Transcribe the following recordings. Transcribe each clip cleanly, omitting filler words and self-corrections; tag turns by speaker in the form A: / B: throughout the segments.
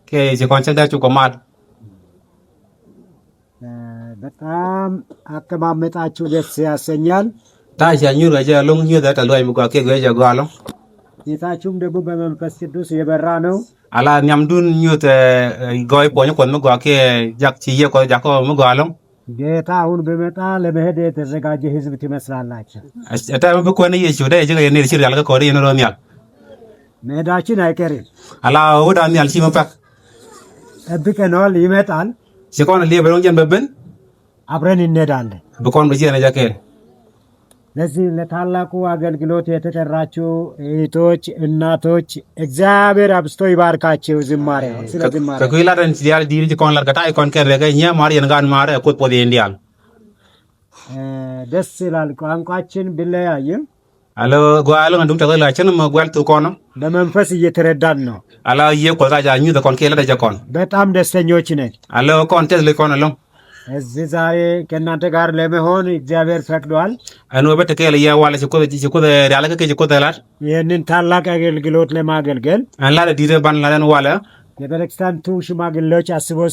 A: ከዚህ ጩቆማል
B: በጣም አቀማመጣችሁ ደስ ያሰኛል።
A: ታሻኙ ረጃ ሎንግ ዩ ዳታ ሎይ ሙጋ ከገጃ ጓሎ
B: ጌታችሁም ደግሞ በመንፈስ ቅዱስ የበራ ነው።
A: አላ ኛምዱን ኙት ጎይ ፖኝ ኮን ሙጋ ከጃክቺዬ ኮ ጃኮ ሙጋሎ
B: ጌታ አሁን በመጣ ለመሄድ የተዘጋጀ ህዝብ ትመስላላችሁ።
A: እታ በኮነ ይሽ ወደ እጅ የኔ ሲር ያልከ ኮሪ ይኖርኛል
B: መሄዳችን አይቀርም።
A: አላ ወዳን ያልሲ መንፈቅ
B: ጠብቀነዋል፣ ይመጣል።
A: ሲኮን ለበሎንጀን በብን
B: አብረን እንሄዳለን።
A: በኮን በዚህ ነጃከ
B: ለዚህ ለታላቁ አገልግሎት የተጠራችሁ እህቶች፣ እናቶች እግዚአብሔር አብስቶ ይባርካችሁ። ዝማሬ ስለ ዝማሬ
A: ከኩይላደን ሲያል ዲሪጅ ኮን ለርጋታ አይኮን ከረገኛ ማር የንጋን ማረ ኮት ፖዲ እንዲያል
B: ደስ ይላል። ቋንቋችን ቢለያይም
A: አሎ ጓሎ እንደም ተገላችን መጓልቱ ኮን
B: በመንፈስ እየተረዳን ነው።
A: አላ የቆጣጃኙ ተኮን ከለ ደጀኮን
B: በጣም ደስተኞች ነን።
A: አሎ ኮንቴስ ለኮን አሎ
B: እዚህ ዛሬ ከእናንተ ጋር ለመሆን እግዚአብሔር ፈቅዷል።
A: አኖ በተከለ ያዋለ ሲኮ ያለከ ከጂኮ ተላር
B: ይህንን ታላቅ አገልግሎት ለማገልገል
A: አላ ዲደ ባን ላለን ዋለ
B: የቤተክርስቲያኑ ሽማግሌዎች አስበው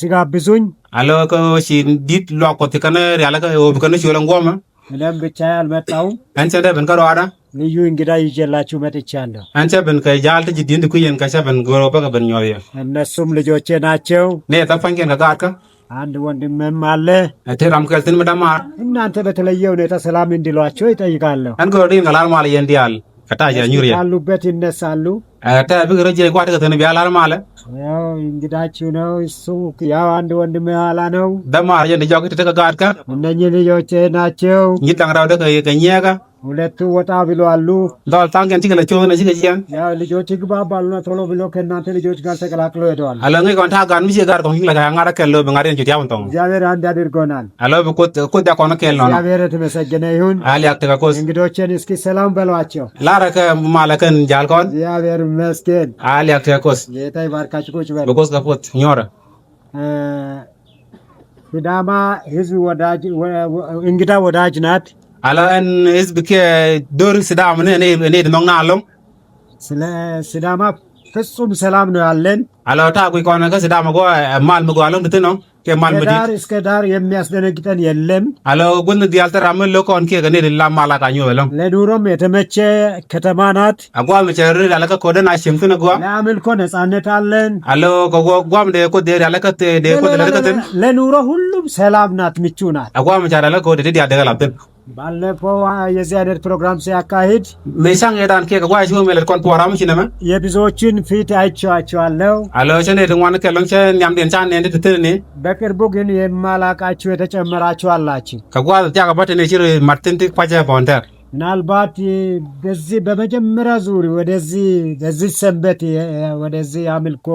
B: ሲጋብዙኝ
A: አሎ ኮሺ ዲት ሎቆት ከነ ያለከ ወብከነ ሲወለንጎማ
B: ምንም ብቻ አልመጣሁም።
A: አንተ ደብን ከሯዳ
B: ልዩ እንግዳ ይዤላችሁ መጥቻለሁ።
A: አንተ በን ከጃልት ጅዲን ኩየን ከሰበን ጎሮበ ከበንዮየ
B: እነሱም ልጆቼ ናቸው።
A: ኔ ተፈንከን ከጋርከ
B: አንድ ወንድምም አለ።
A: እቴራም ከልትን መዳማ
B: እናንተ በተለየ ሁኔታ ሰላም እንዲሏቸው ይጠይቃለሁ።
A: አንጎዲን ገላል ማለ የንዲያል ከታጃ ኙሪያ
B: ያሉበት ይነሳሉ።
A: አታ ብግረጀ ቋት ከተነ ቢያላል ማለ
B: ያው እንግዳችሁ ነው እሱ። ያው አንድ ወንድም ያላ ነው
A: ደማ አርጀ እንደጃው ከተጋርከ
B: እነኚህ ልጆቼ ናቸው።
A: ይጣንራው ደከ የከኛጋ
B: ሁለቱ ወጣ ብሎ አሉ።
A: ዳል ታንገን ትከለ ቾነ ሲገጂያን
B: ያው ልጆች ይግባባሉና ቶሎ ብሎ ከእናንተ ልጆች ጋር ተቀላቅሎ ሄደዋል።
A: አለንገ ኮንታ ጋር ምሽ ጋር ኮን ለጋ ያንጋራ ከለው በንጋሪን ጁት ያውንተው
B: እግዚአብሔር አንድ አድርጎናል።
A: አለ በኮት ያቆነ ከለው ነው
B: እግዚአብሔር የተመሰገነ ይሁን።
A: አሊ አክተካኮስ
B: እንግዶችን እስኪ ሰላም በሏቸው።
A: ላረከ ማለከን ጃልኮን
B: እግዚአብሔር ይመስገን።
A: አሊ አክተካኮስ
B: ጌታ ይባርካችሁ። ቁጭ በል
A: በኮስ ከፎት ኞረ
B: ሲዳማ ህዝብ ወዳጅ እንግዳ ወዳጅ ናት።
A: አላን ህዝብ ከዶር ሲዳማ እኔ ደምና አለው
B: ስለ ሲዳማ ፍጹም ሰላም ነው ያለን።
A: አላታ ቆይቆና ከሲዳማ ጎ ማል መጓለው እንት ነው ከማል መዲ
B: ዳር እስከ ዳር የሚያስደነግጠን የለም።
A: አላው ጉን ዲያልተራመ ለኮን ከገኔ ለላ ማላቃኙ በለው
B: ለኑሮም የተመቸ ከተማ ናት።
A: አጓል መቸር ያለከ ኮደና ሽምክነ ጓ
B: ለአምልኮ ነፃነት አለን።
A: አላው ጓም ደ ኮ ደ ያለከ ደ ኮ ለከተን
B: ለኑሮ ሁሉም ሰላም ናት፣ ምቹ ናት።
A: አጓም መቻር ያለከ ወደ ደ ያደገላብን
B: ባለፈው የዚህ አይነት ፕሮግራም ሲያካሂድ
A: መይሳን የዳን ከጓ ሲሆን ማለት ኮን ፖራም ሲነመ
B: የብዙዎችን ፊት አይቻቸዋለሁ።
A: አላው ቸኔ ደንዋን ከሎንቸ ኛምደን ቻን እንደ ትትኔ
B: በቅርቡ ግን የማላቃችሁ የተጨመራችሁ አላችሁ።
A: ከጓ ያጋባት ነው ሲር ማርቲን ፓጃ ባንደር
B: ምናልባት በዚህ በመጀመሪያ ዙር በዚህ ሰንበት ወደዚህ አምልኮ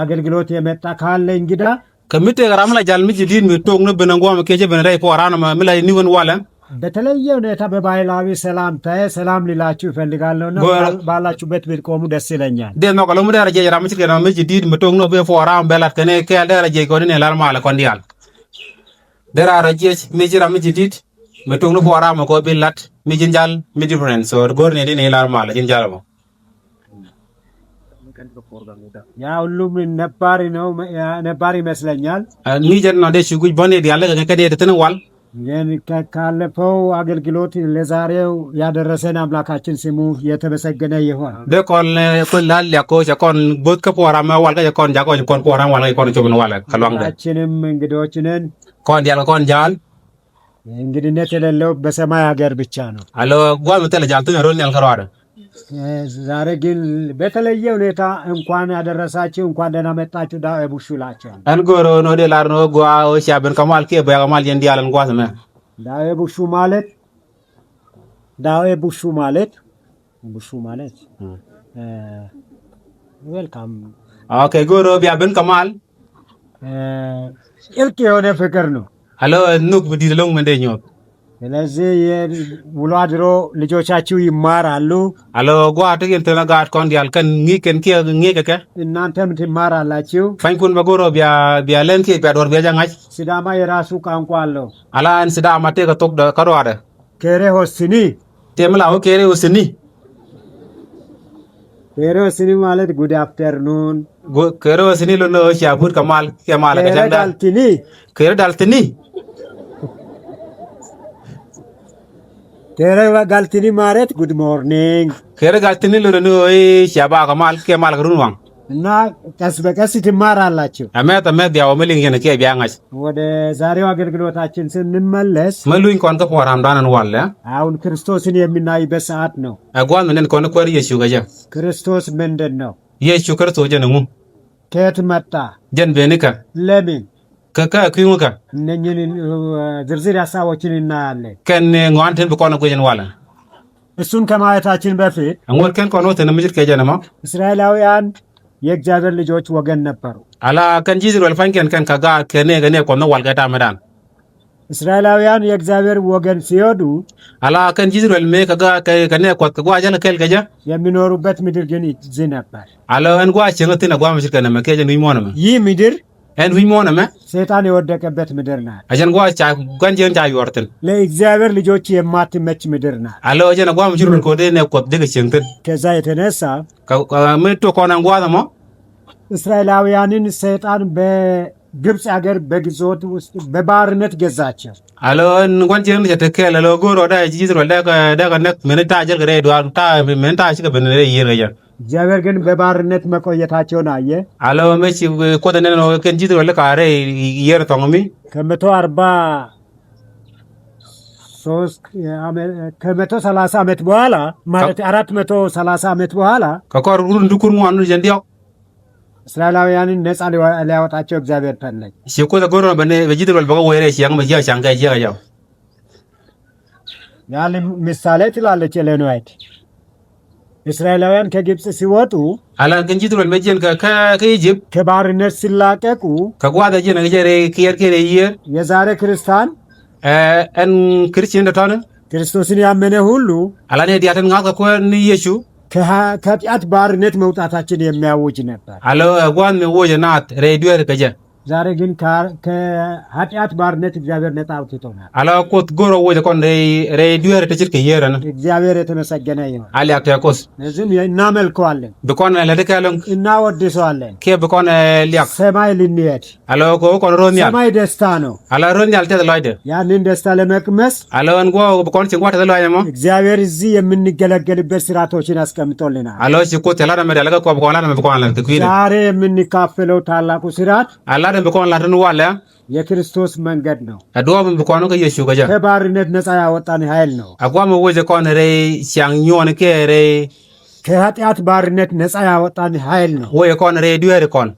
B: አገልግሎት የመጣ ካለ እንግዳ
A: ከምት ገራም ላይ ጃልምጅ ዲን ምቶግ ነው በነንጓ መከጀ በነዳይ ፖራና ማምላይ ኒወን ዋለ
B: በተለየ ሁኔታ በባህላዊ ሰላም ሊላችሁ ይፈልጋለሁና ባላችሁበት ብትቆሙ ደስ ይለኛል።
A: ደሞ ቀለሙ ደረጃ የራምች ገና ምጅ ዲን ምቶግ ነው በፎራም በላት ከነ ከያለ ደረጃ ይቆድን ያላል ማለ ኮንዲያል ደራረጀች ምጅራ ምጅ ዲድ ምቶግ ነው ፎራም መቆ በላት ምጅንጃል ምጅብረን ሶ ጎርኔ ዲን ያላል ማለ ጅንጃል ነው
B: ያ ሁሉም ነባር ይመስለኛል።
A: ኒጀር ነው ደሽ ጉጅ በኔ ያለ ከከደ ተተነዋል
B: ግን ካለፈው አገልግሎት ለዛሬው ያደረሰን አምላካችን ስሙ የተመሰገነ ይሁን።
A: በቆል ኩላል ያቆ ጃቆን ቦት ከፖራማ ዋልጋ ጃቆን ኮን ፖራማ ዋልጋ ኮን ቾብን ዋለ
B: ከሏንጋችንም እንግዶች ነን።
A: ኮን ያለ ኮን ጃል
B: እንግድነት የሌለው በሰማይ ሀገር ብቻ ነው።
A: አሎ ጓም ተለጃልቱ ሮን ያልከራዋደ
B: ዛሬ ግን በተለየ ሁኔታ እንኳን ያደረሳችሁ እንኳን ደህና መጣችሁ ዳው የቡሹላችሁ
A: አንጎሮ ነው ደላር ነው ጓዎች ያበን ከማል ከ በያማል እንዲ ያለን ጓስመ ዳው የቡሹ ማለት
B: ዌልካም
A: ኦኬ ጎሮ ቢያበን ከማል
B: እልቅ የሆነ ፍቅር ነው።
A: አሎ ኑክ ብዲልለው መንደኛው
B: ስለዚህ ውሎ አድሮ ልጆቻችሁ ይማራሉ።
A: አሎ ጓት ግን ተነጋት ኮን ያልከን ኒከን ኒከከ
B: እናንተም ትማራላችሁ።
A: ፈንኩን በጎሮ ቢያለን ቢያዶር ቢያጃንጋች
B: ሲዳማ የራሱ ቋንቋ አለው።
A: አላን ሲዳማ ተከቶክ ከሮአደ
B: ከሬ ሆስኒ
A: ቴምላው ከሬ ሆስኒ
B: ማለት ጉድ አፍተርኑን
A: kero sini lo no shabut kamal kemal ka janda
B: daltini
A: kero daltini
B: tere galtini maret good morning
A: kero galtini lo no shaba kamal kemal grunwang
B: እና ቀስ በቀስ ትማራላችሁ።
A: አመት ያው መልኝ የነ ከ ቢያንጋስ
B: ወደ ዛሬው አገልግሎታችን ስንመለስ
A: መሉኝ ኮን ከፎራ አምዳነን ዋለ
B: አሁን ክርስቶስን የምናይበት ሰዓት ነው።
A: አጓን ምንን ኮን ኮር ኢየሱስ ገጀ
B: ክርስቶስ ምንድን ነው?
A: ኢየሱስ ክርስቶስ ጀነሙ
B: ከየት መጣ?
A: ጀን ቤኒካ
B: ለምን
A: ከከ ኩዩካ
B: እነኝን ዝርዝር ሐሳቦችን እናያለን።
A: ከነ ጓንተን በቆነ ጎጀን ዋለ
B: እሱን ከማየታችን በፊት
A: አንወልከን ኮኖ ተነምጅት ከጀነማ
B: እስራኤላውያን የእግዚአብሔር ልጆች ወገን ነበሩ።
A: አላ ከንጂዝ ወልፋንከን ከን ከጋ ከኔ ገኔ ኮኖ ዋልጋታ መዳን
B: እስራኤላውያን የእግዚአብሔር ወገን ሲሆኑ
A: አላ ከንጂዝ ወልሜ ከጋ ከኔ ኮት ከጓጀለ ከልገጀ
B: የሚኖሩበት ምድር ግን ይዝ ነበር።
A: አላ እንጓ ቸንተነ ጓ ምሽር ከነ መከጀ ንይሞነመ
B: ይህ ምድር
A: ንይሞነመ
B: ሰይጣን የወደቀበት ምድር ናት።
A: አጀን ጓ ቻ ጓንጀን ቻ ይወርትን
B: ለእግዚአብሔር ልጆች የማትመች ምድር ናት።
A: አላ ወጀነ ጓ ምሽር ኮደ ነ ኮት ደገ ቸንተን
B: ከዛ የተነሳ
A: ከመቶ ኮናን ጓ ደሞ
B: እስራኤላውያንን ሰይጣን በግብጽ ሀገር በግዞት ውስጥ በባርነት ገዛቸው።
A: አሎን ጓንጀን ተተከለ ለጎሮ ዳ ጂዝ ወልዳ ዳገነት ምንታ አጀል ገሬ ዱአታ ምንታ አሽከ በነረ ይረያ
B: እግዚአብሔር ግን በባርነት መቆየታቸውን አየ።
A: አሎ መች ኮተነ ነው ከንጂዝ ወልዳ ካሬ ይየርቶሚ
B: ከ130 ዓመት በኋላ ማለት 430 ዓመት በኋላ
A: ከኮር እንዱኩር ማኑ ጀንዲያው
B: እስራኤላውያንን ነፃ ሊያወጣቸው እግዚአብሔር ፈለገ።
A: ሲኮ ተጎሮ በጂት ወልዳ በቆ ወይሬ ሲያም በጂያ ሻንጋይ ያያው
B: ያለ ምሳሌ ትላለች ኤሌን ዋይት። እስራኤላውያን ከግብጽ ሲወጡ
A: አላ ከንጂት ወልዳ መጀን ከኢጅፕት
B: ከባርነት ሲላቀቁ
A: ከጓዳ ጀነ ገጀሬ ከየርከሬ
B: የዛሬ ክርስቲያን
A: en ክርስቲያን ደታነ
B: ክርስቶስን ያመነ ሁሉ
A: አላኔ ዲያተን ጋር ኮን ኢየሱ
B: ከኃጢአት ባርነት መውጣታችን የሚያውጅ ነበር።
A: አሎ ጓን ወጀናት ሬዲዮ ከጀ
B: ዛሬ ግን ከኃጢአት ባርነት እግዚአብሔር ነፃ አውጥቶናል።
A: አላ ኮት ጎሮ ወጀ ኮን ሬዲዮ ተችልከ የረነ
B: እግዚአብሔር የተመሰገነ ይሁን።
A: አሊያ ተቆስ
B: እዚህም እናመልከዋለን፣
A: በኮን ለደካለን
B: እናወድሰዋለን።
A: በኮን ሊያ
B: ሰማይ ልንሄድ
A: አሎ ኮን ሮኒያ
B: ሰማይ ደስታ ነው።
A: አላ ሮኒያ ተላይደ
B: ያንን ደስታ ለመቅመስ
A: አሎን ጎ በኮን ሲንጓ ተላይማ
B: እግዚአብሔር እዚህ የምንገለገልበት ስራቶችን አስቀምጦልናል።
A: አሎ ሲኮ ተላዳ መዳለጋ ኮ በኮን
B: ዛሬ የምንካፈለው ታላቁ ስራት
A: አላ በኮን ላድን ዋለ
B: የክርስቶስ መንገድ ነው።
A: አዶም በኮኑ ከኢየሱስ ገጀ
B: ከባርነት ነፃ ያወጣን ኃይል ነው።
A: አቋም ወጀ ኮን ሬ ሲያንዮን ከሬ
B: ከኃጢአት ባርነት ነፃ ያወጣን ኃይል ነው።
A: ወይ ኮን ሬዲዮ ኮን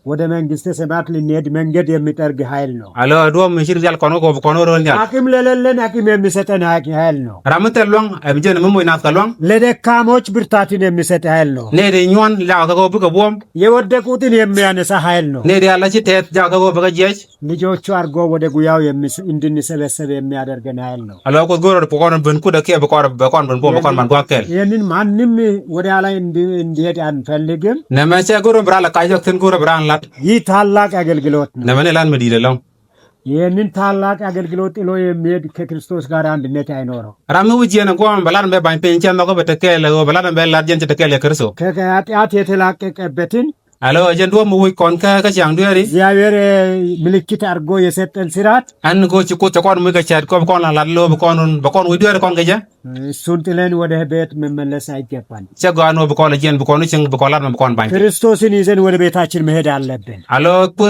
B: ወደ መንግስተ ሰማያት ልንሄድ መንገድ የሚጠርግ ኃይል ነው።
A: አሎ አዶም ምሽር ያል ኮኑ በኮኑ ሮኛል
B: አቅም ለሌለን አቅም የሚሰጠን ኃይል ነው።
A: ራምተሏን አብጀን ምን ወይ ናትቀሏን
B: ለደካሞች ብርታትን የሚሰጥ ኃይል ነው።
A: ነዴኛን ላቀቆ በቀቦም
B: የወደቁትን የሚያነሳ ኃይል ነው።
A: ነዴ ያላች ተት ጃቀቆ በቀጀች
B: ልጆቹ አርጎ ወደ ጉያው እንድንሰበሰብ የሚያደርገን ኃይል ነው።
A: አሎ ኮ ጎሮ በኮኑ በንኩ ደከ በኮን በኮን ማንጓከል
B: ይሄንን ማንም ወደ ላይ እንዲሄድ አንፈልግም።
A: ነመቸ ጎሮ ብራ ለቃጀክትን ጎሮ ብራን
B: ይህ ታላቅ አገልግሎት ነው።
A: ነመኔ ላን መዲለላው
B: ይህንን ታላቅ አገልግሎት ጥሎ የሚሄድ ከክርስቶስ ጋር አንድነት አይኖረው።
A: ራሙ ወጂና ቆም በላን በባን ፔንቻን ነው በተከለ በላን በላርጀን ተከለ ክርስቶ
B: ከኃጢአት የተላቀቀበትን
A: አሎ አጀንዶ ሙይ ኮን ከቻንዱ ያሪ
B: እግዚአብሔር ምልክት አድርጎ የሰጠን ስራት
A: አንጎ ጭቆ ተቋን ሙገቻድ ቆም ኮን ላላሎ በኮን ወዲዮ ኮን ገጀ
B: እሱን ጥለን ወደ ቤት መመለስ አይገባል።
A: ቸጓኖ በኮን ጀን በኮን ቸን በኮላር በኮን ባን
B: ክርስቶስን ይዘን ወደ ቤታችን መሄድ አለብን።
A: አሎ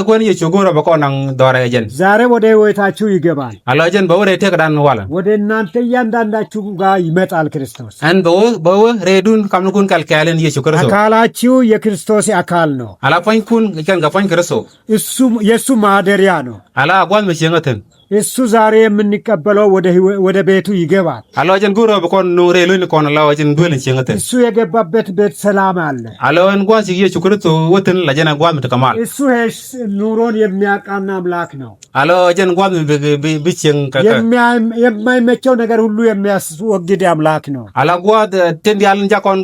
A: ኮን የቸጎሮ በኮን ዶራ ገጀን
B: ዛሬ ወደ ህይወታችሁ ይገባል።
A: አሎ አጀን በወሬ ተቀዳን ዋላ
B: ወደ እናንተ እያንዳንዳችሁ ጋር ይመጣል ክርስቶስ።
A: በወ ሬዱን ከምንኩን ካልካለን ኢየሱስ ክርስቶስ
B: አካላችሁ የክርስቶስ አካል ነው።
A: አላፋንኩን ከን ጋፋን ክርስቶስ
B: እሱ የሱ ማደሪያ ነው።
A: አላ አጓን መሸንገተን
B: እሱ ዛሬ የምንቀበለው ወደ ቤቱ ይገባል።
A: አላወጀን ጉሮ በኮን ኑሬሉን ኮን አላወጀን ዱልን ቸንገተን
B: እሱ የገባበት ቤት ሰላም አለ።
A: አላወን ጓን ሲየ ችኩርቱ ወትን ለጀና ጓን ምትከማል
B: እሱ ኑሮን የሚያቃና አምላክ ነው።
A: alo jen gwam bicheng kaka
B: የማይመቸው ነገር ሁሉ የሚያስወግድ አምላክ ነው።
A: ala gwad tendial njakon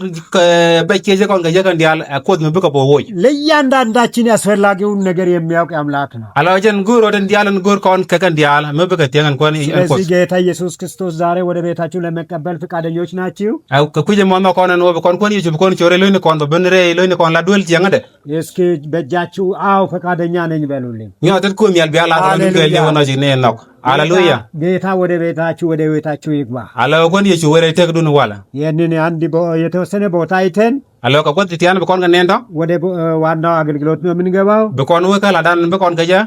A: beche jakon ga jakan dial kod me buka bowoy
B: ለእያንዳንዳችን ያስፈልጋውን ነገር የሚያውቅ አምላክ ነው።
A: ala jen guro den dial gur kon kakan dial me buka tengan kon
B: ስለዚህ ጌታ ኢየሱስ ክርስቶስ ዛሬ ወደ ቤታችሁ ለመቀበል ፈቃደኞች ናችሁ?
A: kuje mo kon no kon kon yichu kon chore loine kon benre loine kon la duel tiangade
B: እስኪ በእጃችሁ አው ፈቃደኛ ነኝ በሉልኝ።
A: nyotet kum yal biala ala duel ye wono jine nok ሃሌሉያ
B: ጌታ ወደ ቤታችሁ ይግባ።
A: ala kon yichu wore tegdun wala
B: ይህንን አንድ የተወሰነ ቦታ አይተን
A: alo ka kwat tiyan bekon ga nendo
B: ወደ ዋናው አገልግሎት ነው የምንገባው።
A: bekon weka la dan bekon ga ja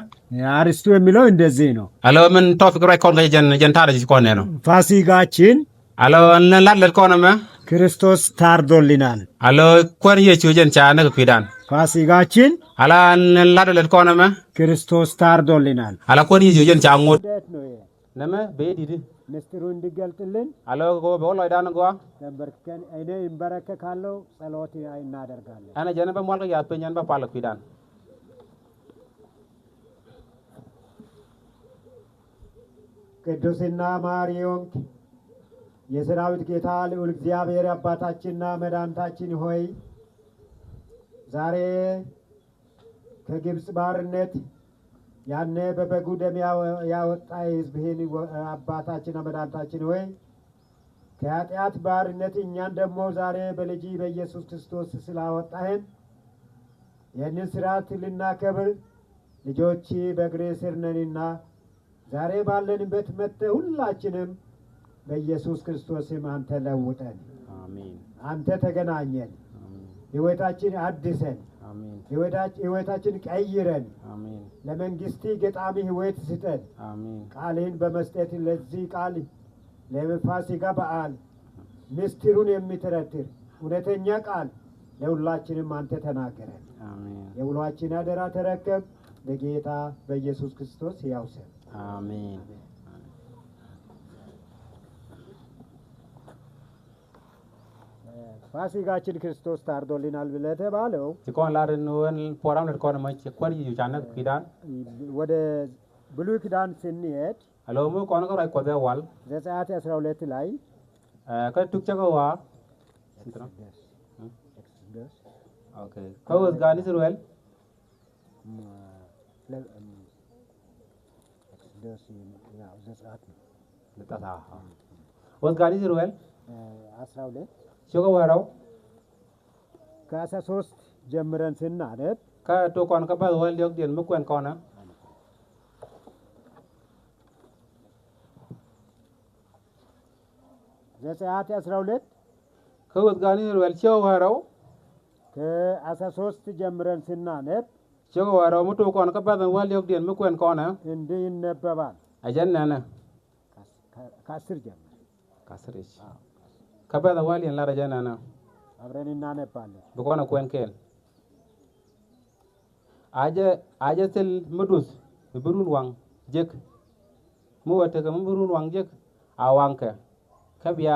B: አርስቱ የሚለው እንደዚህ ነው።
A: alo men tofik ray kon ga jen tara ji kon neno
B: ፋሲካችን
A: alo lalal kon ma
B: ክርስቶስ ታርዶልናል።
A: alo kon yichu jen cha na kwidan
B: ፋሲካችን
A: ala ladal kon ma
B: ክርስቶስ ታርዶልናል።
A: ala kon yichu jen cha ngot
B: እንዴት ነው ይሄ?
A: nama be didi
B: ምስጢሩ እንዲገልጥልን
A: alo go be wala dan go
B: ተንበርከን እኔ እንበረከካለሁ፣ ጸሎት እናደርጋለን።
A: ana jana ba molga ya penyan ba pala kwidan
B: ቅዱስና መሐሪ የሆንክ የሰራዊት ጌታ ልዑል እግዚአብሔር አባታችንና መድኃኒታችን ሆይ ዛሬ ከግብፅ ባርነት ያኔ በበጉ ደም ያወጣ ሕዝብህን አባታችንና መድኃኒታችን ሆይ ከኃጢአት ባርነት እኛን ደግሞ ዛሬ በልጅ በኢየሱስ ክርስቶስ ስላወጣህን ይህንን ስርዓት ልናከብር ልጆች በእግሬ ስር ነንና ዛሬ ባለንበት መጥተህ ሁላችንም በኢየሱስ ክርስቶስም አንተ ለውጠን፣
A: አሜን።
B: አንተ ተገናኘን፣ ሕይወታችን አድሰን፣
A: አሜን።
B: ሕይወታችን ቀይረን፣
A: አሜን።
B: ለመንግስቲ ገጣሚ ሕይወት ስጠን።
A: አሜን።
B: ቃልህን በመስጠት ለዚህ ቃል ለፋሲካ በዓል ምስጢሩን የሚተረትር እውነተኛ ቃል ለሁላችንም አንተ ተናገረን።
A: አሜን።
B: የውሏችን አደራ ተረከብ። በጌታ በኢየሱስ ክርስቶስ ሕያው ስም
A: አሜን።
B: ፋሲካችን ክርስቶስ ታርዶልናል ብለህ ተባለው
A: ሲኮን ላርን ወን ፖራም ለኮን ማች ኮን ይዩ ቻነት ኪዳን
B: ወደ ብሉይ ኪዳን ስንሄድ
A: አሎሙ ኮን ቆራይ ኮደ ዋል
B: ዘጸአት 12 ላይ
A: ከቱክ ቸገዋ እንትራ ኦኬ ከወዝ ጋኒ ስሩል
B: ዘጸአት
A: ለጣታ ወዝ ጋኒ ስሩል
B: 12
A: ቸገዋራው
B: ከ13 ጀምረን ስናነብ
A: ከቶ ኮን ከባል ወል ዲዮክ ዲን መኮን ኮና
B: ዘጸአት 12
A: ከወዝ ጋኒ ስሩል ቸገዋራው
B: ከ13 ጀምረን ስናነብ
A: ቸገዋራው ሙቶ ኮን ከባል ወል ዲዮክ ዲን መኮን ኮና
B: እንዲህ ይነበባል።
A: አጀናና
B: ከ10 ጀምረን
A: ከ10 እሺ ከባል ወል ያን ላረጃናና
B: አብረን እናነባለን።
A: በኮነ ኮንኬል አጀትል ምዱስ ብሩን ዋን ጀክ ሙወተ ከምብሩን ዋን ጀክ አዋንከ ከቢያ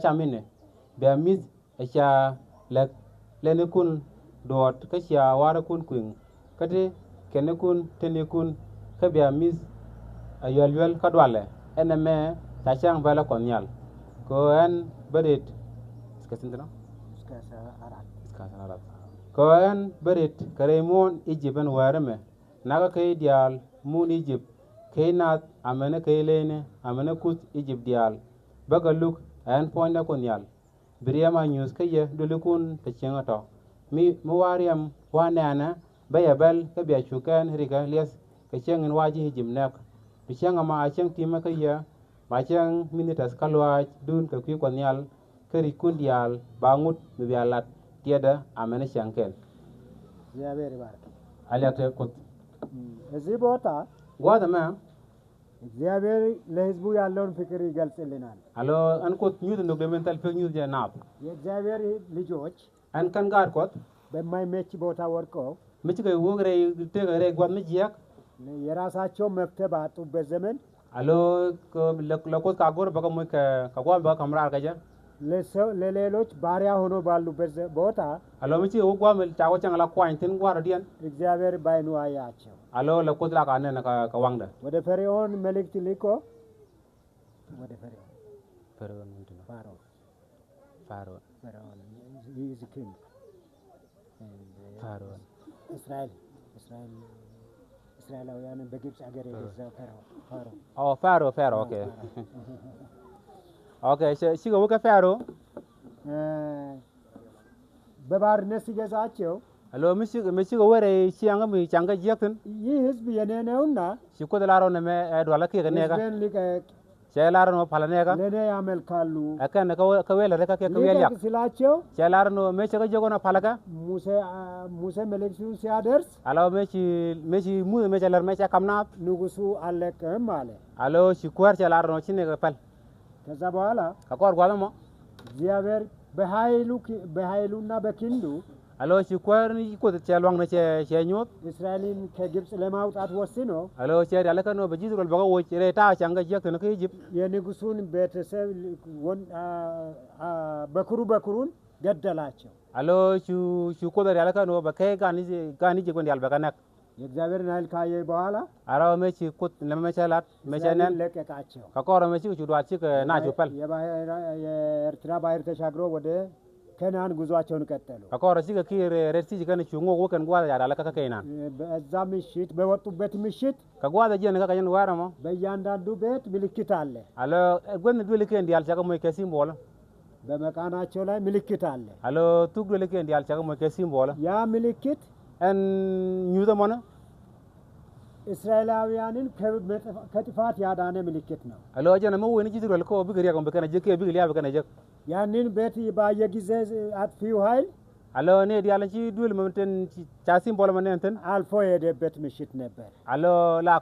A: ቻሚነ ቢያሚዝ እቻ ለንኩን ዶት ከቻ ዋረኩን ኩን ከቴ ከነኩን ተነኩን ከቢያሚዝ አያልወል ከዷለ እነመ ታቻን ባለ ኮኛል ኮን በዴት እስከ ስንት ነው? እስከ 14 ኮን በዴት ከሬሞን ኢጅብን ወርመ ናጋ ከይዲያል ሙን ኢጅብ ከይናት አመነ ከይሌነ አመነ ኩት ኢጅብ ዲያል በገሉክ አን ፖንዳ ኮኛል ብሪያማ ኒውስ ከየ ዱልኩን ተቸንጋቶ mi muwariam wanana bayabal kabiachu kan rika lias kachengin waji jimnak bichenga ma acheng tima kaya macheng minitas kalwa dun ka kwi konyal kari kundial bangut bialat tiada amene shankel
B: ya very bad
A: aliate kut
B: እዚህ ቦታ
A: ጓደማ
B: እግዚአብሔር ለሕዝቡ ያለውን ፍቅር ይገልጽልናል።
A: አሎ አንኮት ኒውዝ ዶክመንታል ፌክ ኒውዝ ጀናብ
B: የእግዚአብሔር ልጆች
A: አንከን ጋር ኮት
B: በማይመች ቦታ ወድቀው
A: ምጭገ ወግሬ ተገሬ ጓም ጂያክ
B: የራሳቸው መፍትሄ ባጡበት ዘመን
A: አሎ ለኮት ካጎር በከሞ ከጓም በከምራ አርጋጃ
B: ለሌሎች ባሪያ ሆኖ ባሉበት ቦታ
A: alo mi chi gwa mel cha ko chang la kwang tin gwa radian
B: እግዚአብሔር ባይኑ አያቸው።
A: alo la ko la ka ne ka wangda
B: ወደ ፈርዖን መልእክት ልኮ ወደ ፈርዖን
A: ምንድን ነው
B: ፈርዖን he is king
A: ፈርዖን
B: እስራኤላውያንን በግብፅ ሀገር የገዛው ፈርዖን
A: ፈርዖን ኦኬ ኦኬ ሲጎ ወከ ፈርዖን
B: በባርነት ሲገዛቸው
A: alo mi go wore sianga mi changa jekten
B: ይህ ህዝብ የኔ ነውና
A: siko de laro ne me do la ke ne ga
B: ህዝቤን ልቀቅ
A: che laro no pala ne ga
B: ለእኔ ያመልካሉ
A: akan ka wele reka ke wel yak
B: ስላቸው
A: che laro no me che jogo na pala ga
B: ሙሴ መልእክቱን ሲያደርስ
A: alo me chi mu me che lar me che kamna
B: ንጉሱ አለቀም አለ።
A: alo sikwar che laro no chine ga pal
B: ከዛ በኋላ
A: ka kor gwa mo
B: እግዚአብሔር በኃይሉና በክንዱ
A: alo sikwar ni ko che lwang ne che nyot
B: እስራኤልን ከግብፅ ለማውጣት ወስኖ
A: alo che dala ka no be jidrol baga wo che ta changa jekten ka Egypt
B: የንጉሱን ቤተሰብ በኩሩን ገደላቸው።
A: alo ko de dala ka no ba kai gani je gon yal ba kanak
B: የእግዚአብሔርን ኃይል ካየ በኋላ
A: ara me chi kut ne me che lat me che nen
B: ለቀቃቸው።
A: ka kor me chi chu dwa chi na chu pal
B: የኤርትራ ባህር ተሻግሮ ወደ ከነዓን ጉዟቸውን ቀጠሉ።
A: ka kor chi ki resi ji kan chu ngo wo kan gwa ya dala ka kaina
B: በዛ ምሽት በወጡበት ምሽት
A: ka gwa da je ne ka kan wara mo
B: በእያንዳንዱ ቤት ምልክት አለ።
A: alo gon dule ke ndi al cha ka mo ke symbol
B: በመቃናቸው ላይ ምልክት አለ።
A: alo tu dule ke ndi al cha ka mo ke symbol
B: ያ ምልክት
A: en nyu da mona
B: እስራኤላውያንን ከጥፋት ያዳነ ምልክት ነው።
A: alo je na mo woni ji dul ko bi gari ko be kana je ke bi liya be kana je
B: ያንን ቤት ባየ ጊዜ አጥፊው ኃይል
A: alo ne di ala chi dul mo ten cha symbol mo ne ten
B: አልፎ የሄደበት ምሽት ነበር።
A: alo la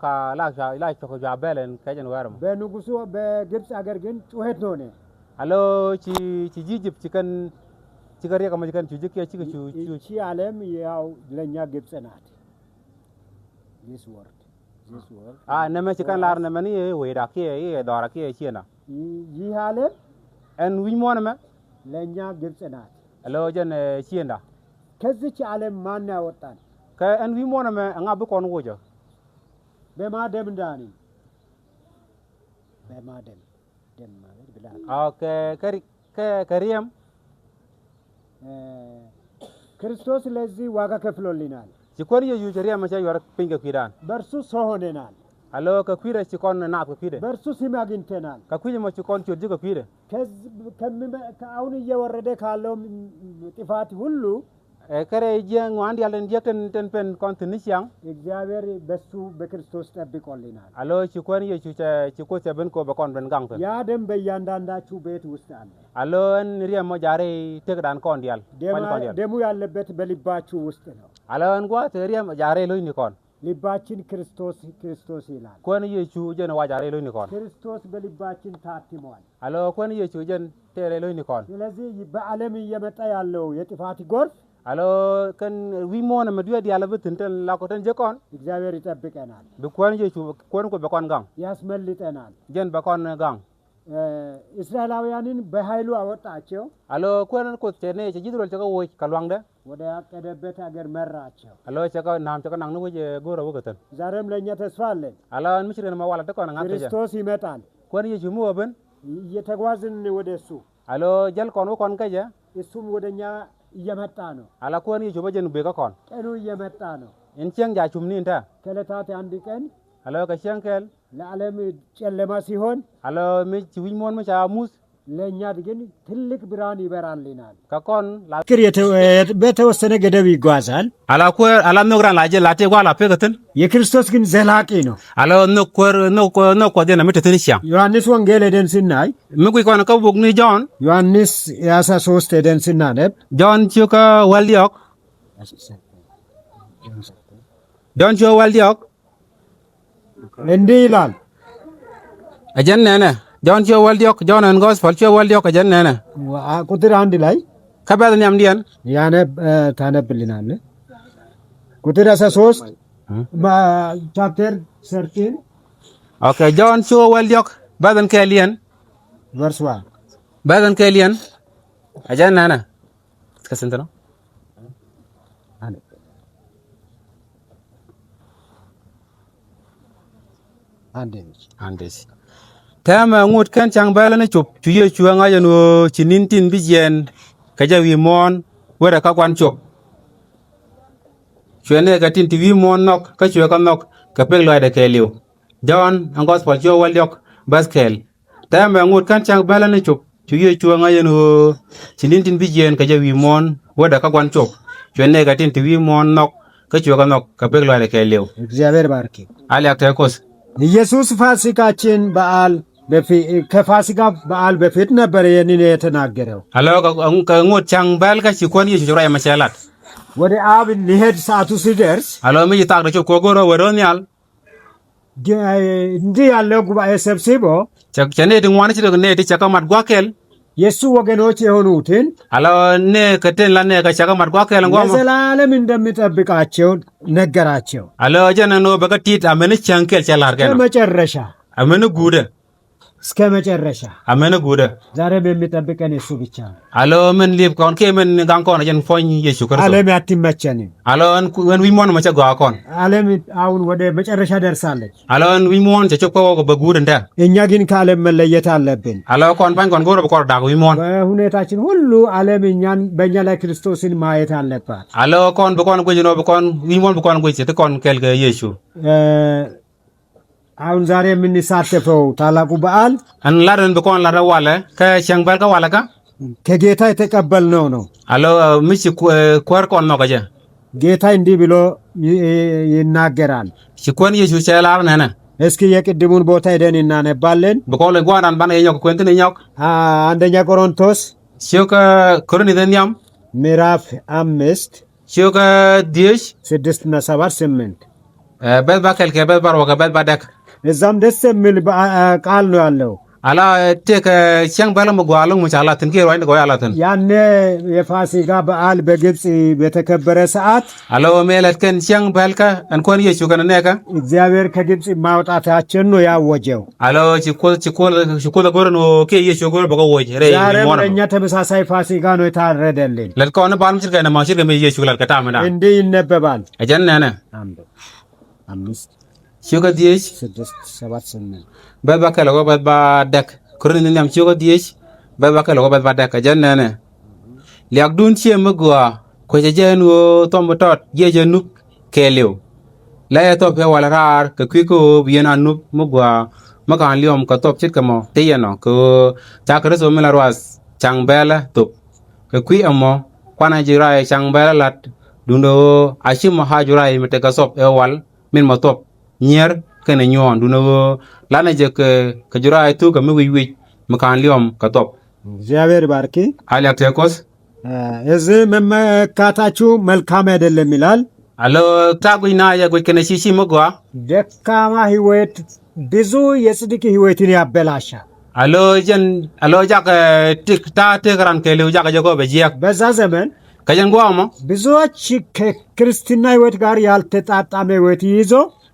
A: ko ja belen ka je wara mo
B: በንጉሱ በግብፅ ሀገር ግን ጩኸት ሆነ።
A: alo chi jijip chi kan chi gari ka mo kan chu je ke chi chu
B: እቺ ዓለም ያው ለኛ ግብፅ ናት። this word
A: ne me chi kan lar ne mani we da ke da ra ke chi na
B: ይህ ዓለም
A: en wi mo na me
B: ለኛ ግብፅ ናት።
A: alo je ne chi nda
B: ከዚች ዓለም ማን ያወጣን?
A: ka en wi mo na me nga bu kon wo jo
B: በማደም ዳኒ በማደም ደም ማለት ብላ
A: okay ከሪያም
B: ክርስቶስ ለዚህ ዋጋ ከፍሎልናል።
A: sikori yu jeria ma chay war pinga kwidan
B: በእርሱ ሰው ሆነናል።
A: alo ka kwira sikon na ko kwide
B: በእርሱ ስም አግኝተናል።
A: ka kwije ma sikon chodi ko kwide
B: ከአሁን እየወረደ ካለው ጥፋት ሁሉ
A: kare jeng wandi alen jekten ten pen kontinisiang
B: እግዚአብሔር በሱ በክርስቶስ ጠብቆልናል።
A: alo sikon yu chiko seben ko ba kon ben gang
B: ያ ደም በእያንዳንዳችሁ ቤት ውስጥ አለ።
A: alo en riya mo jare tegdan kon dial
B: ደሙ ያለበት በልባችሁ ውስጥ ነው።
A: alo en gwa riya mo jare loy ni kon
B: ልባችን ክርስቶስ ይላል።
A: kon yu chu jen wa jare loy ni kon
B: ክርስቶስ በልባችን ታትሟል።
A: alo kon yu chu jen tere loy ni kon
B: ስለዚህ በዓለም እየመጣ ያለው የጥፋት ጎርፍ
A: alo kan wi mo na medua diala betin ten la ko ten je kon
B: እግዚአብሔር ይጠብቀናል።
A: bi kon yu chu kon ko be kon gang
B: ያስመልጠናል።
A: jen ba kon gang
B: እስራኤላውያንን በኃይሉ አወጣቸው።
A: alo kon ko tene che jidrol che ko wo kalwang de
B: ወደ ያቀደበት ሀገር መራቸው።
A: alo che ko nam che ko nang no je goro wo gatan
B: ዛሬም ለእኛ ተስፋ አለን።
A: alo an michire ma wala de kon ngate je
B: ክርስቶስ ይመጣል።
A: kon yu chu mo ben
B: እየተጓዝን ወደሱ
A: alo jel kon wo kon ka je
B: እሱም ወደኛ እየመጣ ነው።
A: ala kon yu chu ba jen be ka kon
B: ቀኑ እየመጣ ነው።
A: en cheng ja chum ni nta
B: ከዕለታት አንድ ቀን
A: alo ka cheng kel
B: ለዓለም ጨለማ ሲሆን
A: alo mi chi wi mon ma cha mus
B: ለእኛ ግን ትልቅ ብርሃን ይበራልናል።
A: ka kon la
B: በተወሰነ ገደብ ይጓዛል።
A: ala no gran la je la te kwa la pe gatan
B: የክርስቶስ ግን ዘላቂ ነው።
A: alo no ko de na mete tin siang
B: ዮሐንስ ወንጌል ሄደን ስናይ
A: mi ku kon ka bug ni John
B: ዮሐንስ 13 ሄደን ስናነብ
A: John chu ka waldiok John chu waldiok
B: እንዲህ ይላል
A: ajan nene John chu waldiok John and gospel chu waldiok ajan nene
B: ቁጥር 1 ላይ
A: ka ba nyam dian
B: ታነብልናለህ። ቁጥር 13 ቻፕተር 13
A: okay John chu waldiok badan ke lien
B: verse 1
A: badan ke lien አጀናና እስከ ስንት ነው? አንዴ ተማ ngut kan chang bala na chop chuye chuanga yano chinintin bijen kajawi mon wera ka kwan chop chuene ka tin tv mon nok ka chue ka nok ka pek loy de keliu John ang gospel jo wal yok baskel tama ngut kan chang bala na chop chuye chuanga yano chinintin bijen kajawi mon wera ka kwan chop chuene ka tin tv mon nok ka chue ka nok ka pek loy de keliu
B: እግዚአብሔር ባርክ
A: አሊያ ተኮስ
B: ኢየሱስ ፋሲካችን በዓል ከፋሲካ በዓል በፊት ነበር የኔን የተናገረው
A: አሎ ከንጉት ቻንግ ባል ከሲኮን ይሽራ የመሰላት
B: ወደ አብ ሊሄድ ሰዓቱ ሲደርስ
A: አሎ ምን ይታቅረቸው ኮጎሮ ወሮኛል
B: እንዲህ ያለው ጉባኤ ሰብስቦ
A: ቸኔ ድንዋን ሲደግ ነ ተቸከማት ጓከል
B: የሱ ወገኖች የሆኑትን
A: አሎ ነ ከተን ለነ ከቸከማት ጓከል እንጓ
B: ለዘላለም እንደሚጠብቃቸው ነገራቸው
A: አሎ ጀነኖ በከቲት አመን ቻንከል ቻላርገ ነው
B: መጨረሻ
A: አመን ጉደ
B: እስከ መጨረሻ
A: አመን ጉደ
B: ዛሬም የሚጠብቀን እሱ ብቻ
A: አሎ ምን ሊብ ኮን ከምን ጋንኮን ጀን ፎኝ ኢየሱስ ክርስቶስ
B: ዓለም ያትመቸንም
A: አሎ ወን ዊሞን መቸ ጓኮን
B: ዓለም አሁን ወደ መጨረሻ ደርሳለች
A: አሎ ዊሞን ተቸኮ በጉድ እንደ
B: እኛ ግን ከዓለም መለየት አለብን
A: አሎ ኮን ባን ኮን ጎሮ በኮር ዳግ ዊሞን
B: በሁኔታችን ሁሉ ዓለም እኛን በእኛ ላይ ክርስቶስን ማየት አለባት
A: አሎ ኮን በኮን ጎጅ ነው በኮን ዊሞን በኮን ጎጅ ተኮን ከልገ ኢየሱስ
B: አሁን ዛሬ የምንሳተፈው ታላቁ በዓል
A: አንላረን በኮን ላረዋለ ከሸንባል ከዋለካ
B: ከጌታ የተቀበልነው ነው
A: አሎ ምሽ ኮርኮን ነው ከጀ
B: ጌታ እንዲህ ብሎ ይናገራል
A: ሲኮን ኢየሱስ ያላር ነነ
B: እስኪ የቅድሙን ቦታ ሄደን እናነባለን
A: በኮን ለጓናን ባና የኛው ኮንተን የኛው
B: አንደኛ ቆሮንቶስ
A: ሲዮከ ኮሮኒ ደኛም
B: ምዕራፍ 5
A: ሲዮከ ዲሽ
B: 6 እና 7 8
A: በልባከል ከበልባር ወገበል ባዳክ
B: እዛም ደስ የሚል ቃል ነው ያለው
A: አላ ቴከ ሸንግ ባለ መጓሉ ሙቻላ ትንከር ወይ ነው ያላትን
B: ያኔ የፋሲካ በዓል በግብጽ በተከበረ ሰዓት
A: አሎ ሜለት ከን ሸንግ ባልካ እንኮን ኢየሱስ ከነነካ
B: እግዚአብሔር ከግብጽ ማውጣታችን ነው ያወጀው
A: አሎ ቺኮል ጎር ነው ከኢየሱስ ጎር በቆወጅ ሬ
B: ሞና እኛ ተመሳሳይ ፋሲካ ነው የታረደልን
A: ለልከውን ባልም ችግር ነው ማሽር ከኢየሱስ ጋር ከታመና
B: እንዲህ ይነበባል
A: አጀነነ
B: 5
A: ሲዮከ ዲሽ
B: 6 7 8
A: በልባከል ወገበል ባዳክ ኩርን እንደም ሲዮከ ዲሽ በልባከል ወገበል ባዳክ አጀነነ ሊያግዱን ሲምጓ ኮጀጀኑ ቶምቶት የጀኑ ከሌው ላያቶፕ ያዋላራር ከኩይኮ ቢየናኑ ሙጓ መካን ሊዮም ከቶፕ ችከሞ ተየኖ ከ ቻክረሶ መላሯስ ቻንግበላ ቶፕ ከኩይ አሞ ኳና ጅራይ ቻንግበላ ላት ዱንዶ አሽም ሃጁራይ መተከሶፕ ኤዋል min ma top nyer kene nyon du no lana je ke jura itu ke mi wi ma kan liom ka top
B: እግዚአብሔር ባርኪ
A: አሊያ ተኮስ
B: እዚህ መመካታችሁ መልካም አይደለም ይላል
A: አሎ ታጉይና ያጎይ ከነ ሲሲ መጓ
B: ደካማ ህይወት ብዙ የጽድቅ ህይወትን ያበላሻል
A: አሎ ጃከ ቲክታ ተግራን ከሌው ጃከ ጀጎ በጂያ
B: በዛ ዘመን
A: ከጀንጓማ
B: ብዙዎች ከክርስትና ህይወት ጋር ያልተጣጣመ ህይወት ይዞ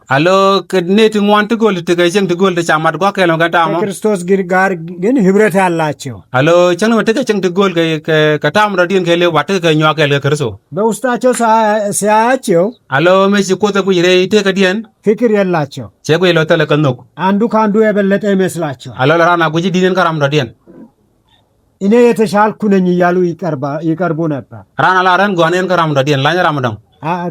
A: አሎ ከኔት እንዋን ትጎል ትገጀን ትጎል ተጫማት ጓ ከለው ጋዳማ
B: ክርስቶስ ጋር ግን ህብረት ያላቸው
A: አሎ ቸን ወተከቸን ትጎል ከታም ረዲን ከሌው ባተ ከኛዋ ከለ ከርሶ
B: በውስጣቸው ሲያያቸው
A: አሎ መሲ ኮተ ጉይሬ ተከዲያን
B: ፍቅር የላቸው
A: ቸጎይ ለተለከነው
B: አንዱ ካንዱ የበለጠ ይመስላቸው
A: አሎ ለራና ጉጂ ዲነን ከራም ረዲን
B: እኔ የተሻልኩ ነኝ እያሉ ይቀርቡ ነበር
A: ራና ላረን ጓኔን ከራም ረዲን ላኛ ራምዳው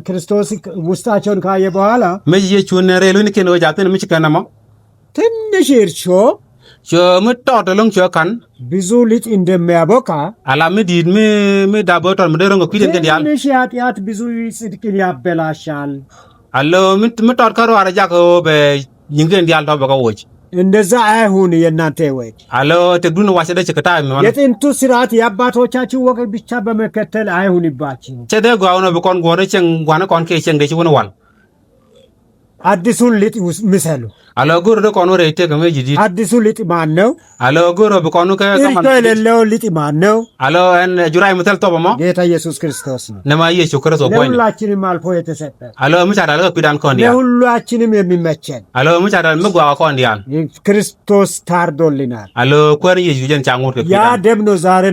B: ክርስቶስ ውስጣቸውን ካየ በኋላ
A: መይየቹን ሬሉን ከነ ወጃተን ምች ከነማ
B: ትንሽ እርሾ
A: ምጣውተሉን ቸካን
B: ብዙ ሊጥ እንደሚያቦካ
A: አላምዲድ ዳቦተር ምደረንጎ ኩይደን ከዲያል
B: ትንሽ ኃጢአት ብዙ ጽድቅን ያበላሻል
A: አሎ ምጣውት ከሮ አረጃ ከ በይንገን ዲያል ታው በቀወጭ
B: እንደዛ አይሁን የናንተ ወይ
A: አሎ ተግዱን ዋሰደች ከታ ነው
B: የጥንቱ ስርዓት የአባቶቻችሁ ወግ ብቻ በመከተል አይሁንባችሁ
A: ተደጓው ነው በቆን ጎረችን ጓነ ቆን ከቸን ገች ወነዋል
B: አዲሱን ሊጥ ምሰሉ።
A: አሎ ጎሮ ደቆኑ ረይቴ ከመጅዲ
B: አዲሱ ሊጥ ማን ነው?
A: አሎ ጎሮ በቆኑ
B: እርሾ የሌለው ሊጥ ማን ነው?
A: አሎ እን ጁራይ መተል ቶበሞ
B: ጌታ ኢየሱስ ክርስቶስ ነው።
A: ነማየ ሹክረሶ ቆይ
B: ለሁላችንም አልፎ የተሰጠ
A: አሎ ምቻዳለ ፒዳን ኮንዲያ
B: ለሁላችንም የሚመቸን
A: አሎ ምቻዳለ ምጓ ኮንዲያ
B: ክርስቶስ ታርዶልናል።
A: አሎ ኮር ይጁጀን ቻንጉር
B: ያ ደም ነው ዛሬ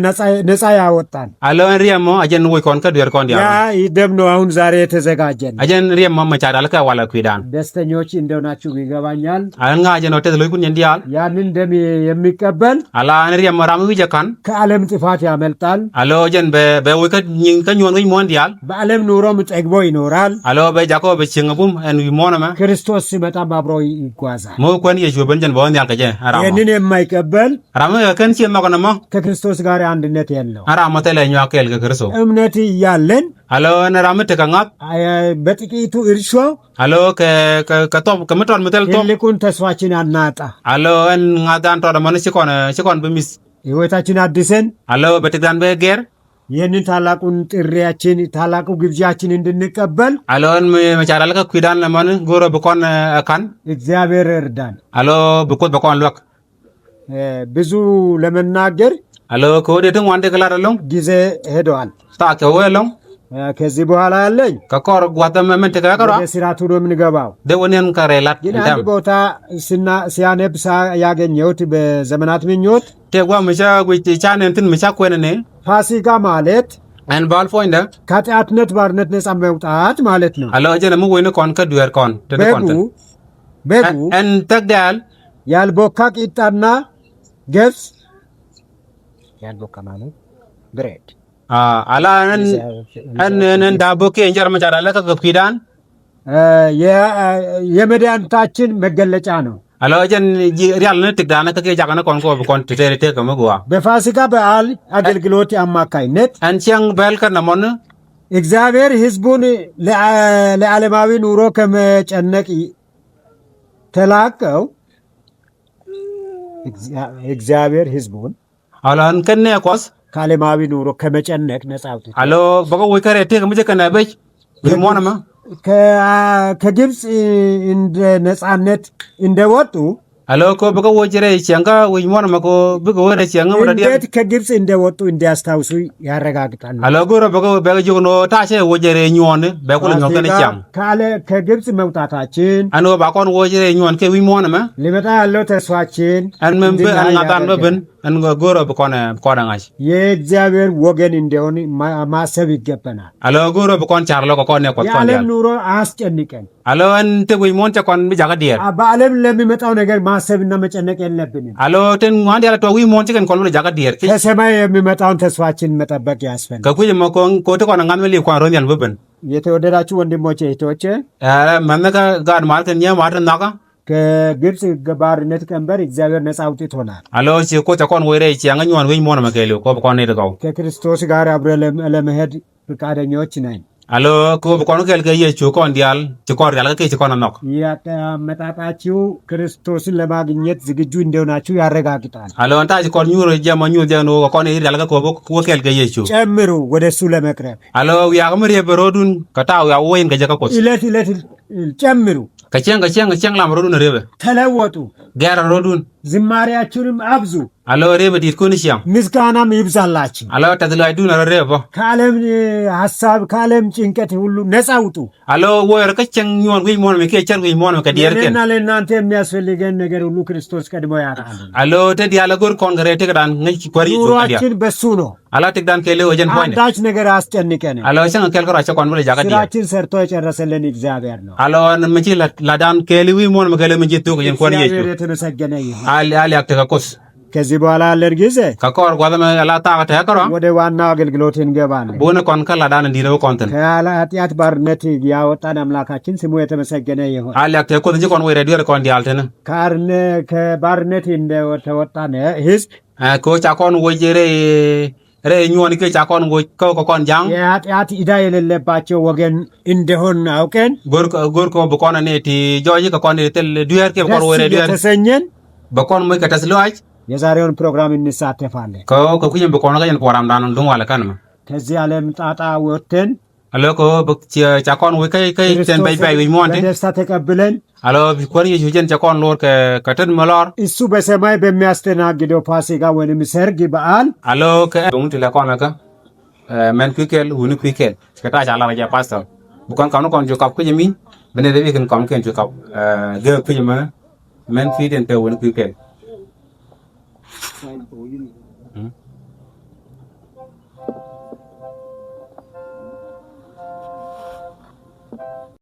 B: ነፃ ያወጣን።
A: አሎ ሪያሞ አጀን ወይ ኮን ከድር ኮንዲያ
B: ያ ደም ነው አሁን ዛሬ የተዘጋጀን።
A: አጀን ሪያሞ መቻዳለ ከዋላ ኩዳን
B: ደስተኞች እንደሆናችሁ ይገባኛል።
A: አንጋ አጀን ወተት ለይኩን እንዲያል
B: ያንን ደም የሚቀበል
A: አላ ሪያሞ ራሙ ይጀካን
B: ከዓለም ጥፋት ያመልጣል።
A: አሎ አጀን በወከት ከኞን ወይ ሞንዲያል
B: በዓለም ኑሮ ጠግቦ ይኖራል።
A: አሎ በጃኮ በችንጉም እን ሞነማ
B: ክርስቶስ ሲመጣ አብሮ ይጓዛል።
A: ሞ ኮን የጆበንጀን በወን ያልከጀ አራማ
B: ይህንን የማይቀበል
A: አራማ ከንሲ የማቆነማ
B: ከክርስቶስ ጋር አንድነት የለው።
A: አራማ ተለኛው አከል ከክርሶ
B: እምነት እያለን
A: አሎ ነራምት ተከንጋት
B: በጥቂቱ እርሾ
A: አሎ ከቶም ከመቷን መተል ቶም
B: ትልቁን ተስፋችን አናጣ።
A: አሎ እን ጋዳን ቶደ ማነ ሲኮን በሚስ
B: ህይወታችን አድሰን
A: አሎ በትዳን በገር
B: ይህንን ታላቁን ጥሪያችን ታላቁ ግብዣችን እንድንቀበል
A: አሎን መቻላልከ ኩዳን ለማን ጎሮ በኮን አካን
B: እግዚአብሔር እርዳን።
A: አሎ በኮት በኮን ሎክ
B: ብዙ ለመናገር
A: አሎ ከወደደን ዋንደ ገላደለው
B: ጊዜ ሄደዋል።
A: ታከው ወለው
B: ከዚህ በኋላ ያለኝ
A: ከኮር ጓተም ምን ተጋቀራ
B: ሲራቱ ነው የምንገባው።
A: ደወኔን ከሬላት
B: ግን አንድ ቦታ ሲያነብ ያገኘሁት በዘመናት ምኞት
A: ተጓ መቻ ጉጭ ቻን እንትን መቻ ኮነኔ
B: ፋሲካ ማለት
A: አን ባልፎ እንደ
B: ከኃጢአትነት ባርነት ነፃ መውጣት ማለት ነው።
A: አሎ አጀነ ወይነ ኮን ከዱር ኮን በጉ እን ተጋል
B: ያልቦካ ቂጣና ገብስ ያልቦካ ማለት ብሬድ
A: አላ እን ዳቦኬ እንጀራ መቻዳለ ከኩዳን
B: የመድኃኒታችን መገለጫ ነው።
A: አሎ አጀን ሪያል ነው ትግዳና ከከጃ ከነ ኮንኮ በኮን ተቴ ከመጓ
B: በፋሲካ በዓል አገልግሎት አማካይነት
A: አንቺን በልከና ሞነ
B: እግዚአብሔር ሕዝቡን ለዓለማዊ ኑሮ ከመጨነቅ ተላቀው እግዚአብሔር ሕዝቡን
A: አላን ከነ ያቆስ
B: ከዓለማዊ ኑሮ ከመጨነቅ ነፃ አውጥቶ
A: አሎ በቆ ወይ ከረቴ ከመጀከና በይ ሞነማ
B: ከግብፅ እንደ ነፃነት እንደወጡ
A: አሎ ኮ በቆ ወጀረ ሲያንጋ ወይ ሞነማ ኮ በቆ ወደ ሲያንጋ ወደ
B: እንዴት ከግብፅ እንደወጡ እንዲያስታውሱ ያረጋግጣል።
A: አሎ ጎሮ በቆ በገጆ ነው ታሸ ወጀረ ኞን በቁል ነው ከነቻም
B: ከግብፅ መውጣታችን
A: አኖ ባቆን ወጀረ ኞን ከዊ ሞነማ
B: ሊመጣ ያለው ተስፋችን
A: አንመም በአናታን በብን ጎሮ በቆናሽ
B: የእግዚአብሔር ወገን እንደሆነ ማሰብ ይገባናል።
A: አሎ ጎሮ በቆን ቻርሎ ቆን ያቆጥ ቆን
B: የዓለም ኑሮ አያስጨንቀን።
A: አሎ አንተ ወይ ሞን ተቆን ቢጃገዲር
B: በዓለም ለሚመጣው ነገር ማሰብና መጨነቅ የለብንም።
A: አሎ ትን ዋንድ ያለ ተዊ ሞን ተቆን ኮን ቢጃገዲር
B: ከሰማይ የሚመጣውን ተስፋችን መጠበቅ ያስፈልጋል።
A: ከኩይ መኮን ኮተ ቆን አንጋን መሊ ቆን ሮን ያልበብን
B: የተወደዳችሁ ወንድሞቼ እህቶቼ
A: መመካ ጋር ማለት ነው ማለት ናካ
B: ከግብፅ ባርነት ቀንበር እግዚአብሔር ነፃ አውጥቶናል።
A: አሎ እኮ ተቆን ወይሬ ያንጋኛውን ወይ ሞነ መከሌው ኮ በቆን ይደጋው
B: ከክርስቶስ ጋር አብረ ለመሄድ ፈቃደኞች ነን።
A: አሎ ኮ በቆን ከልከየቹ ኮ እንዲያል ትቆር ያለ ከይ ትቆን ነው
B: ያመጣጣችሁ ክርስቶስን ለማግኘት ዝግጁ እንደሆናችሁ ያረጋግጣል።
A: አሎ አንታ ትቆር ኙ ረጃማኙ ደኖ ኮን ይር ያለ ኮ በቆ ከልከየቹ
B: ጨምሩ ወደሱ ለመቅረብ
A: አሎ ያምር የበሮዱን ከታው ያው ወይን ከጀከቆስ
B: እለት ጨምሩ
A: ከቸን ላምሮዱን ረበ
B: ተለወጡ
A: ጋር ሮዱን
B: ዝማሪያችሁንም አብዙ።
A: አሎ ረበ ዲትኩንሽ ያም
B: ምስጋናም ይብዛላችሁ።
A: አሎ ተድላይዱን ረረበ
B: ከዓለም ሐሳብ ከዓለም ጭንቀት ሁሉ ነፃ ውጡ።
A: አሎ ወይ ረከቸን ኞን ወይ ሞን መከቸን ወይ ሞን መከዲርከን
B: ለእናንተ የሚያስፈልገን ነገር ሁሉ ክርስቶስ ቀድሞ ያውቃል።
A: አሎ ተዲ ያለ ጎር ኮንግሬት ገዳን ነጭ ኮሪ
B: ኑሯችን በሱ ነው።
A: አላ ተግዳን ከሌ ወጀን ሆነ
B: አንዳች ነገር አስጨንቀን
A: አሎ ሰን ከልከራቸው ኮን ብለ ጃገዲ
B: ስራችን ሰርቶ የጨረሰልን እግዚአብሔር ነው።
A: አሎ እንምጪ ላዳን ከሌዊ ሞን መገለ ምንጂቱ ከጀን ኮሪ ይዩ
B: የተመሰገነ ይሁን።
A: አሊ ያክተከቆስ
B: ከዚህ በኋላ ያለን ጊዜ
A: ከቆር ጓደመ ላታ ከተከራ
B: ወደ ዋናው አገልግሎት እንገባለን።
A: ቦነ ኮን ከላዳን እንዲነው ኮንተን
B: ከኃጢአት ባርነት ያወጣን አምላካችን ስሙ የተመሰገነ ይሁን።
A: አሊ ያክተከቆስ እንጂ ኮን ወይ ሬዲዮ ኮን ዲያልተነ
B: ከባርነት እንደተወጣን ህዝብ
A: ኮቻ ኮን ወጀሬ ሬኞን ከቻ ኮን ወይ ኮን ጃን
B: የኃጢአት ዕዳ የሌለባቸው ወገን እንደሆን አውቀን
A: ጎርኮ በኮን ነቲ ጆጂ ኮን ዲተል ዱየር ከኮን ወይ ሬዲዮ
B: ተሰኘን
A: በኮን ወይ ከተስለዋች
B: የዛሬውን ፕሮግራም እንሳተፋለን።
A: ከኩኝ በቆና ጋር ፕሮግራም ዳን እንደው አለካን
B: ከዚህ ዓለም ጣጣ ወጥተን
A: alo ko chakon we kai ten bay we monte
B: በደስታ ተቀብለን
A: alo kon yejen chakon lor ka ten malor
B: እሱ በሰማይ በሚያስተናግደው ፋሲካ ወይም ሰርግ በዓል
A: alo ke dong tila kon ka men kwikel hunu kwikel kata chala raja pastor bukan kanu kon jo kap ko yemin bene de ken kon ken jo kap ge ko yema men fi den pe hunu kwikel